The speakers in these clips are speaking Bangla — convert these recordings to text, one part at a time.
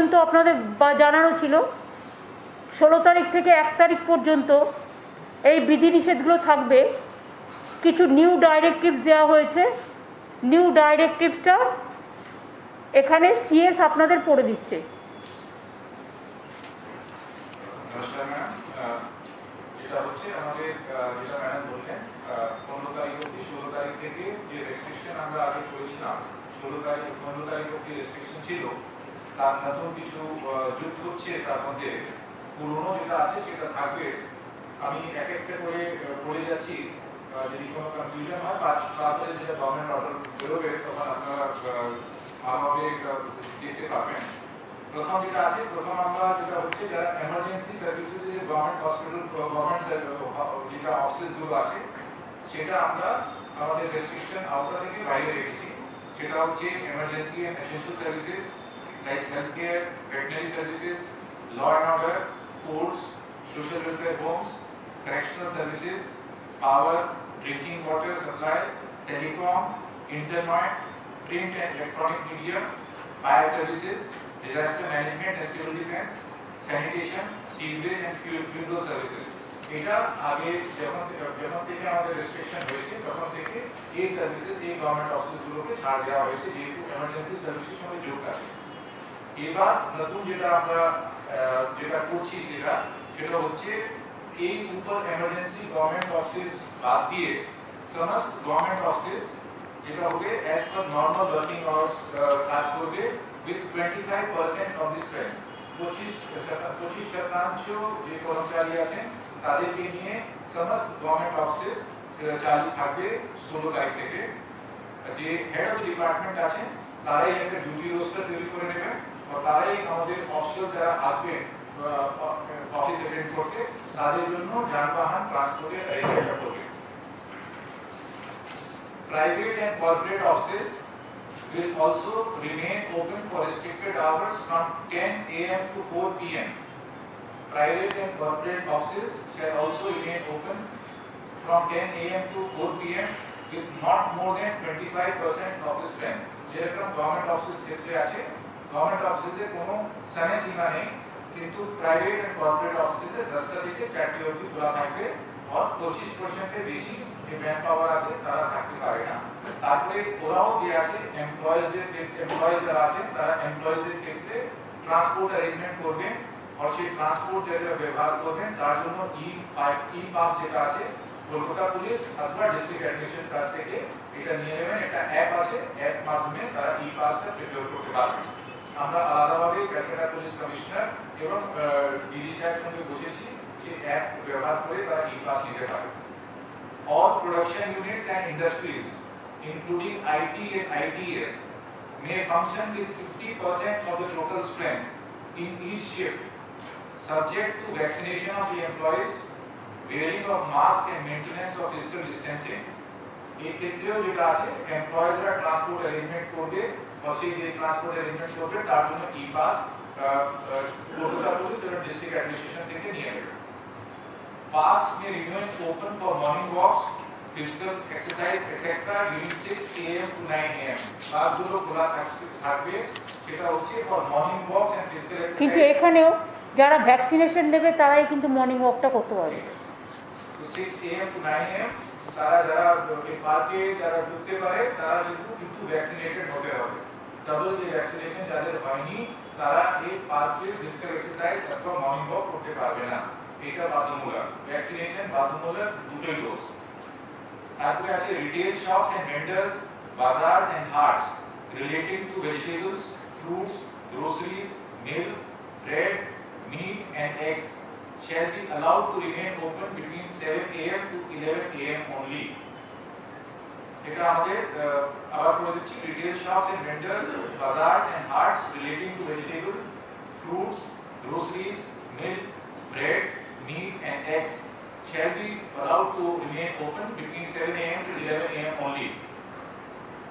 পর্যন্ত আপনাদের জানানো ছিল 16 তারিখ থেকে 1 তারিখ পর্যন্ত এই বিধিনিষেধগুলো থাকবে। কিছু নিউ ডাইরেক্টিভস দেওয়া হয়েছে। নিউ ডাইরেক্টিভসটা এখানে সিএস আপনাদের পড়ে দিচ্ছে। যেটা হচ্ছে আমাদের যেটা ম্যাডাম বললেন 15 তারিখ অবধি 16 তারিখ থেকে যে রেস্ট্রিকশন আমরা আগে করেছিলাম 15 তারিখ অবধি রেস্ট্রিকশন ছিল, তার নতুন কিছু যুক্ত হচ্ছে। তার মধ্যে পুরনো যেটা আছে সেটা থাকবে। আমি এক একটা করে পড়ে যাচ্ছি, যদি কোনো কনফিউশন হয় তারপরে যেটা গভর্নমেন্ট অর্ডার বেরোবে তখন আপনারা ভালোভাবে দেখতে পাবেন। প্রথম যেটা আছে, প্রথম আমরা যেটা হচ্ছে যারা এমার্জেন্সি সার্ভিসেস যে গভর্নমেন্ট হসপিটাল গভর্নমেন্ট যেটা অফিসগুলো আছে সেটা আমরা আমাদের রেস্ট্রিকশন আওতা থেকে বাইরে রেখেছি। সেটা হচ্ছে emergency and essential services like health care, veterinary services, law and order, courts, social welfare homes, correctional services, power, drinking water supply, telecom, internet, print and electronic media, fire services, disaster management and civil defense, sanitation, sewage and fuel services. এটা আগে যখন থেকে আমাদের রেস্ট্রিকশন হয়েছে তখন থেকে এই সার্ভিসেস এই গভর্নমেন্ট অফিসগুলোকে ছাড় দেওয়া হয়েছে যেহেতু এমার্জেন্সি সার্ভিসের সঙ্গে যুক্ত আছে। এবার নতুন যেটা আমরা যেটা করছি সেটা হচ্ছে এই ऊपर इमरजेंसी गवर्नमेंट ऑफिस बात दिए समस्त गवर्नमेंट ऑफिस যেটা হবে as per normal working hours কাজ করবে with 25% of the strength। 25% যে কর্মচারী আছেন তাদেরকে নিয়ে সমস্ত গভর্নমেন্ট অফিস চালু থাকবে 16 তারিখ থেকে। যে হেড অফ ডিপার্টমেন্ট আছেন তারাই একটা ডিউটি রোস্টার তৈরি করে নেবেন আর তারাই আমাদের অফিসার যারা আসবেন অফিস অ্যাটেন্ড করতে তাদের জন্য যানবাহন ট্রান্সপোর্টের অ্যারেঞ্জমেন্ট করবে। Private and corporate offices will also remain open for restricted hours from 10 a.m. to 4 p.m. Private and corporate offices shall also remain open from 10 a.m. to 4 p.m. with not more than 25% of the strength। যেরকম গভর্নমেন্ট অফিস ক্ষেত্রে আছে, গভর্নমেন্ট অফিসে কোনো সময় সীমা নেই, কিন্তু প্রাইভেট এন্ড কর্পোরেট অফিসে 10টা থেকে 4টে অবধি খোলা থাকবে আর 25% এর বেশি যে ম্যান পাওয়ার আছে তারা থাকতে পারে না। তারপরে ওরাও যে আছে এমপ্লয়িজ যারা আছেন তারা এমপ্লয়িজদের ক্ষেত্রে ট্রান্সপোর্ট অ্যারেঞ্জমেন্ট করবেন আর সেই ট্রান্সপোর্ট যেটা ব্যবহার করবেন তার জন্য ই পাস যেটা আছে কলকাতা পুলিশ অথবা ডিস্ট্রিক্ট অ্যাডমিনিস্ট্রেশন কাছ থেকে এটা নিয়ে নেবেন। একটা অ্যাপ আছে, অ্যাপ মাধ্যমে তারা ই পাসটা প্রিপেয়ার করতে পারবেন। আমরা আলাদাভাবে ক্যালকাটা পুলিশ কমিশনার এবং ডিজি সাহেবের সঙ্গে বসেছি যে অ্যাপ ব্যবহার করে তারা ই পাস নিতে পারে। All production units and industries including IT and ITS may function with 50% of the total strength in each shift subject to vaccination of the employees, wearing of mask and maintenance of physical distancing। এই ক্ষেত্রেও যেটা আছে এমপ্লয়িজরা ট্রান্সপোর্ট অ্যারেঞ্জমেন্ট করবে আর সেই যে ট্রান্সপোর্ট অ্যারেঞ্জমেন্ট করবে তার জন্য ই পাস কলকাতা পুলিশ এবং ডিস্ট্রিক্ট অ্যাডমিনিস্ট্রেশন থেকে নিয়ে নেবে। Parks may remain open for morning walks, physical exercise, etc. during 6 a.m. to 9 a.m. পার্কগুলো খোলা থাকবে, সেটা হচ্ছে for morning walks and physical exercise। কিন্তু এখানেও যারা ভ্যাকসিনেশন নেবে তারাই কিন্তু মর্নিং ওয়াকটা করতে পারবে। 6 a.m. to 9 a.m. তারা যারা এই পার্কে যারা ঢুকতে পারে তারা কিন্তু ভ্যাকসিনেটেড হতে হবে। ডাবল যে ভ্যাকসিনেশন যাদের হয়নি তারা এই পার্কে ফিজিক্যাল এক্সারসাইজ অথবা মর্নিং ওয়াক করতে পারবে না। এটা বাধ্যতামূলক, ভ্যাকসিনেশন বাধ্যতামূলক দুটোই ডোজ। তারপরে আছে retail shops and vendors, bazaars and haats relating to vegetables, fruits, groceries, milk, bread, meat and eggs shall be allowed to remain open between 7 a.m. to 11 a.m. only। এটা আমাদের আবার বলে দিচ্ছি retail shops and vendors, bazaars and haats relating to vegetable, fruits, groceries, milk, bread, meat and eggs shall be allowed to remain open between 7 a.m. to 11 a.m. only।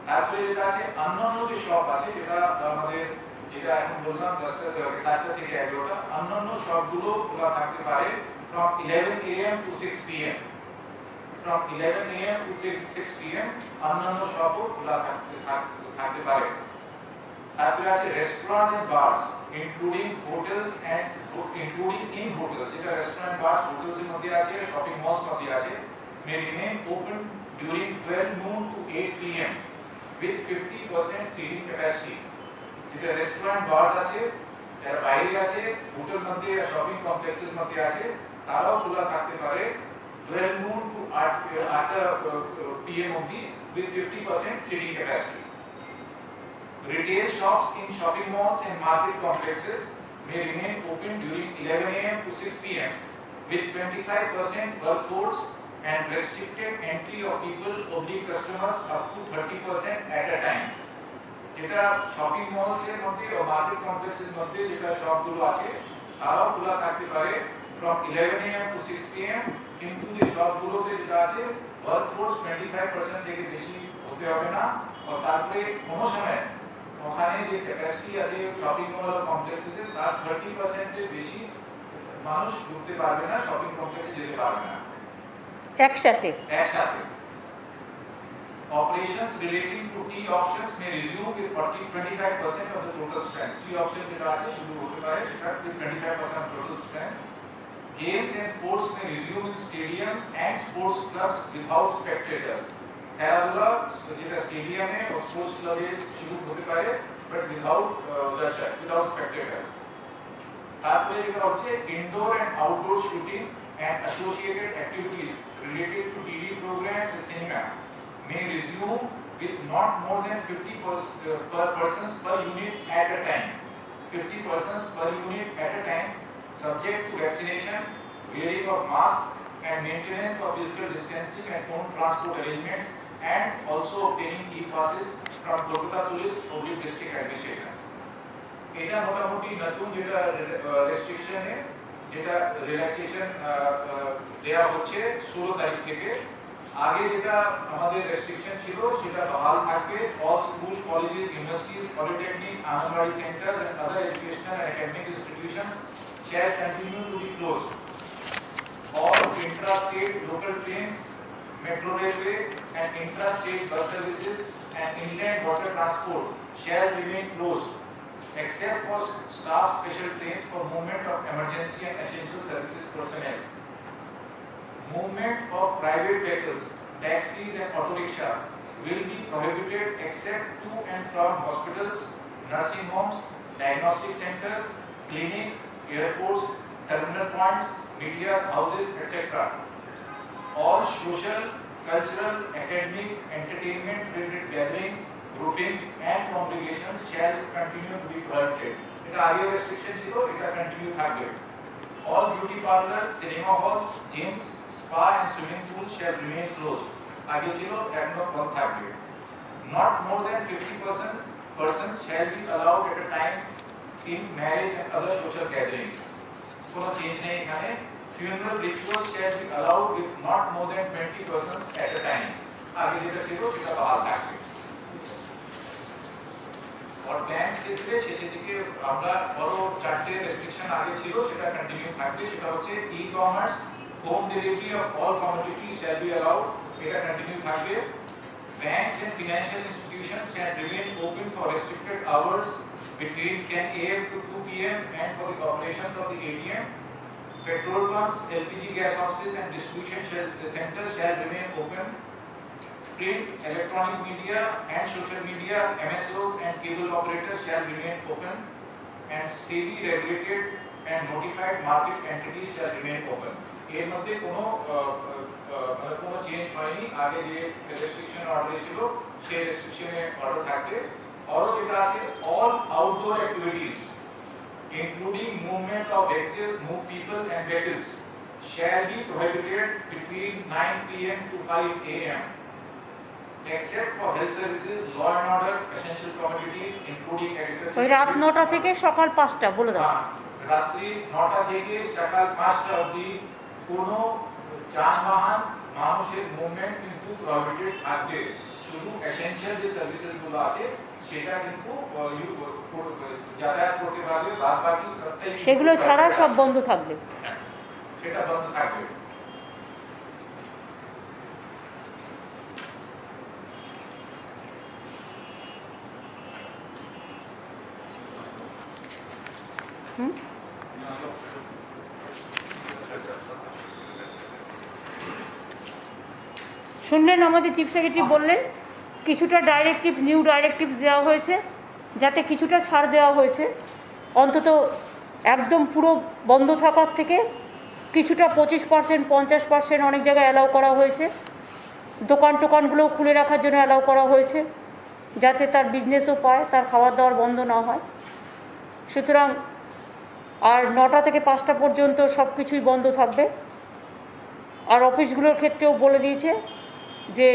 তারপরে যেটা আছে অন্যান্য যে শপ আছে যেটা আমাদের যেটা এখন বললাম 10টা থেকে 7টা থেকে 11টা, অন্যান্য শপগুলো খোলা থাকতে পারে from 11 a.m. to 6 p.m. from 11 a.m. to 6 p.m. অন্যান্য শপও খোলা থাকতে পারে। তারপরে আছে restaurant and bars including hotels and including in hotels, যেটা রেস্টুরেন্ট বার্স হোটেলস এর মধ্যে আছে, শপিং মলস মধ্যে আছে, may remain open during 12 noon to 8 pm with 50% seating capacity। যেটা রেস্টুরেন্ট বার্স আছে, যারা বাইরে আছে, হোটেল মধ্যে শপিং কমপ্লেক্সের মধ্যে আছে, তারাও খোলা থাকতে পারে 12 noon to 8 pm অবধি with 50% seating capacity। Retail shops in shopping malls and market complexes may remain open during 11 am to 6 pm with 25% workforce and restricted entry of people oblique customers up to 30% at a time। যেটা শপিং মলস এর মধ্যে ও মার্কেট কমপ্লেক্সের মধ্যে যেটা শপগুলো আছে তারাও খোলা থাকতে পারে from 11 am to 6 pm, কিন্তু যে শপগুলোতে যেটা আছে ওয়ার্কফোর্স 25% থেকে বেশি হতে হবে না, ও তারপরে কোনো সময় ওখানে যে ক্যাপাসিটি আছে শপিং মল ও কমপ্লেক্সে তার 30% এর বেশি মানুষ ঢুকতে পারবে না, শপিং কমপ্লেক্সে যেতে পারবে না একসাথে। Operations relating to tea auctions may resume with 25% of the total strength। tea auction যেটা আছে শুরু হতে পারে সেটা with 25% of total strength। Games and sports may resume in stadium and sports clubs without spectators। খেলাধুলা যেটা স্টেডিয়ামে ও স্পোর্টস ক্লাবে শুরু হতে পারে বাট উইদাউট দর্শক, উইদাউট স্পেক্টেটরস। তারপরে যেটা হচ্ছে indoor and outdoor shooting and associated activities related to TV programmes and cinema may resume with not more than 50 persons per unit at a time। 50 persons per unit at a time, subject to vaccination, wearing of masks and maintenance of physical distancing and own transport arrangements, and also obtaining e-passes from Kolkata Police Public District Administration। এটা মোটামুটি নতুন যেটা রেস্ট্রিকশনে যেটা রিল্যাক্সেশন দেয়া হচ্ছে 16 তারিখ থেকে। আগে যেটা আমাদের রেস্ট্রিকশন ছিল সেটা বহাল থাকবে। All school, colleges, universities, polytechnic, anganwadi centres and other educational and academic institutions shall continue to be closed। All intra-state local trains, metro railway and intra-state bus services and inland water transport shall remain closed except for staff special trains for movement of emergency and essential services personnel। Movement of private vehicles, taxis and auto rickshaw will be prohibited except to and from hospitals, nursing homes, diagnostic centers, clinics, airports, terminal points, media houses, etc. All social, cultural, academic, entertainment related gatherings, groupings and congregations shall continue to be prohibited। এটা আগে রেস্ট্রিকশন ছিল, এটা কন্টিনিউ থাকবে। All beauty parlors, cinema halls, gyms, spa and swimming pools shall remain closed। আগে ছিল, এখনো বন্ধ থাকবে। Not more than 50% persons shall be allowed at a time in marriage and other social gatherings। কোনো চেঞ্জ নেই এখানে। Funeral rituals shall be allowed with not more than 20 persons at a time। আগে যেটা ছিল সেটা বহাল থাকবে। और প্ল্যান্স ক্ষেত্রে সেদিকে আমরা বড় চারটে রেস্ট্রিকশন আগে ছিল সেটা কন্টিনিউ থাকবে। সেটা হচ্ছে e-commerce, home delivery of all commodities shall be allowed, এটা কন্টিনিউ থাকবে। Banks and financial institutions shall remain open for restricted hours between 10 am to 2 pm and for the operations of the ATM। Petrol pumps, LPG gas offices and distribution centers shall remain open। Print, electronic media and social media, MSOs and cable operators shall remain open, and SEBI regulated and notified market entities shall remain open। এর মধ্যে কোনো চেঞ্জ হয়নি। আগে যে রেস্ট্রিকশন অর্ডার ছিল সেই রেস্ট্রিকশনে অর্ডার থাকবে। আরো যেটা আছে all outdoor activities including movement of vehicles, move people and vehicles shall be prohibited between 9 pm to 5 am except for health services, law and order, essential commodities including agriculture। ওই রাত 9টা থেকে সকাল 5টা বলে দাও। রাত্রি 9টা থেকে সকাল 5টা অবধি কোনো যানবাহন মানুষের মুভমেন্ট কিন্তু প্রহিবিটেড থাকবে। শুধু এসেনশিয়াল যে সার্ভিসেস গুলো আছে সেটা কিন্তু যাতায়াত করতে পারবে, বাদ বাকি সবটাই সেগুলো ছাড়া সব বন্ধ থাকবে। সেটা বন্ধ থাকবে। শুনলেন আমাদের চিফ সেক্রেটারি বললেন কিছুটা ডাইরেক্টিভ নিউ ডাইরেক্টিভ দেওয়া হয়েছে, যাতে কিছুটা ছাড় দেওয়া হয়েছে, অন্তত একদম পুরো বন্ধ থাকার থেকে কিছুটা 25%, 50% অনেক জায়গায় অ্যালাউ করা হয়েছে। দোকানগুলোও খুলে রাখার জন্য অ্যালাউ করা হয়েছে, যাতে তার বিজনেসও পায়, তার খাবার দাবার বন্ধ না হয়। সুতরাং আর 9টা থেকে 5টা পর্যন্ত সব কিছুই বন্ধ থাকবে। আর অফিসগুলোর ক্ষেত্রেও বলে দিয়েছে, যে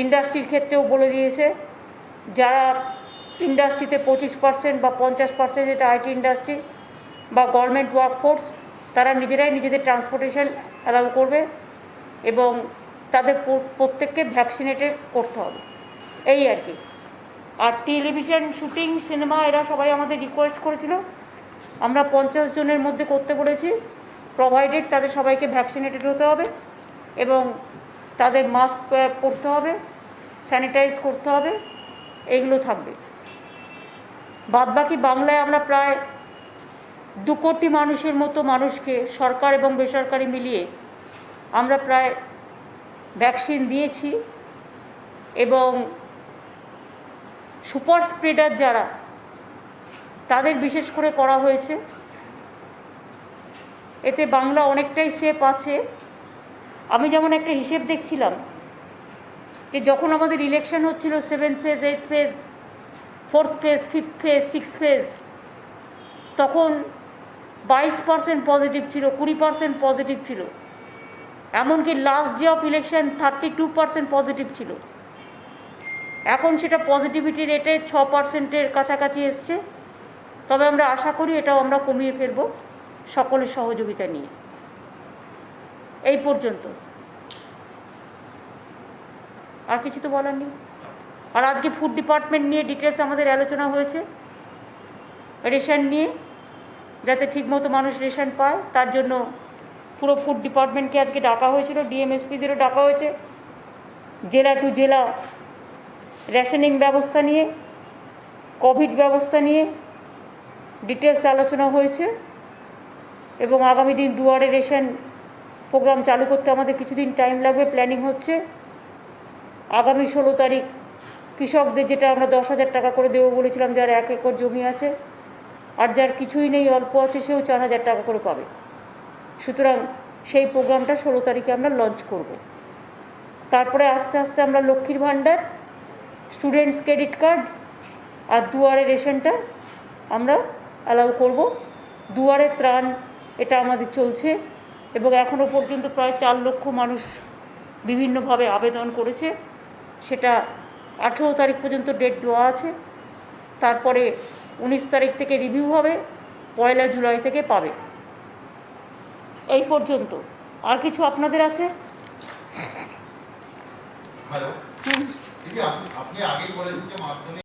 ইন্ডাস্ট্রির ক্ষেত্রেও বলে দিয়েছে, যারা ইন্ডাস্ট্রিতে 25% বা 50%, যেটা আইটি ইন্ডাস্ট্রি বা গভর্নমেন্ট ওয়ার্কফোর্স, তারা নিজেরাই নিজেদের ট্রান্সপোর্টেশন অ্যালাউ করবে এবং তাদের প্রত্যেককে ভ্যাকসিনেটেড করতে হবে, এই আর কি। আর টেলিভিশন শুটিং, সিনেমা, এরা সবাই আমাদের রিকোয়েস্ট করেছিল, আমরা 50 জনের মধ্যে করতে বলেছি, প্রোভাইডেড তাদের সবাইকে ভ্যাকসিনেটেড হতে হবে এবং তাদের মাস্ক পরতে হবে, স্যানিটাইজ করতে হবে, এইগুলো থাকবে। বাদবাকি বাংলায় আমরা প্রায় 2 কোটি মানুষের মতো মানুষকে, সরকার এবং বেসরকারি মিলিয়ে আমরা প্রায় ভ্যাকসিন দিয়েছি এবং সুপার স্প্রেডার যারা, তাদের বিশেষ করে করা হয়েছে। এতে বাংলা অনেকটাই সেফ আছে। আমি যেমন একটা হিসেব দেখছিলাম, যে যখন আমাদের ইলেকশন হচ্ছিল 7th phase, 8th phase, 4th phase, 5th phase, 6th phase, তখন 22% পজিটিভ ছিল, 20% পজিটিভ ছিল, এমনকি last day of election 32% positive ছিল। এখন সেটা পজিটিভিটি রেটে 6%-এর কাছাকাছি এসছে। তবে আমরা আশা করি এটাও আমরা কমিয়ে ফেলব সকলের সহযোগিতা নিয়ে। এই পর্যন্ত, আর কিছু তো বলার নেই। আর আজকে ফুড ডিপার্টমেন্ট নিয়ে ডিটেলস আমাদের আলোচনা হয়েছে, রেশন নিয়ে, যাতে ঠিকমতো মানুষ রেশন পায়, তার জন্য পুরো ফুড ডিপার্টমেন্টকে আজকে ডাকা হয়েছিল, ডিএমএসপিদেরও ডাকা হয়েছে। জেলা টু জেলা রেশনিং ব্যবস্থা নিয়ে, কোভিড ব্যবস্থা নিয়ে ডিটেলস আলোচনা হয়েছে এবং আগামী দিন দুয়ারে রেশন প্রোগ্রাম চালু করতে আমাদের কিছুদিন টাইম লাগবে, প্ল্যানিং হচ্ছে। আগামী 16 তারিখ কৃষকদের, যেটা আমরা 10,000 টাকা করে দেবো বলেছিলাম, যার 1 একর জমি আছে আর যার কিছুই নেই, অল্প আছে, সেও 4,000 টাকা করে পাবে। সুতরাং সেই প্রোগ্রামটা 16 তারিখে আমরা লঞ্চ করব। তারপরে আস্তে আস্তে আমরা লক্ষ্মীর ভাণ্ডার, স্টুডেন্টস ক্রেডিট কার্ড আর দুয়ারে রেশনটা আমরা অ্যালাউ করব। দুয়ারে ত্রাণ, এটা আমাদের চলছে এবং এখনও পর্যন্ত প্রায় 4 লক্ষ মানুষ বিভিন্নভাবে আবেদন করেছে। সেটা 18 তারিখ পর্যন্ত ডেট দেওয়া আছে। তারপরে 19 তারিখ থেকে রিভিউ হবে, 1 জুলাই থেকে পাবে। এই পর্যন্ত। আর কিছু আপনাদের আছে? হ্যালো, আপনি আগেই বলেছেন যে মাধ্যমিক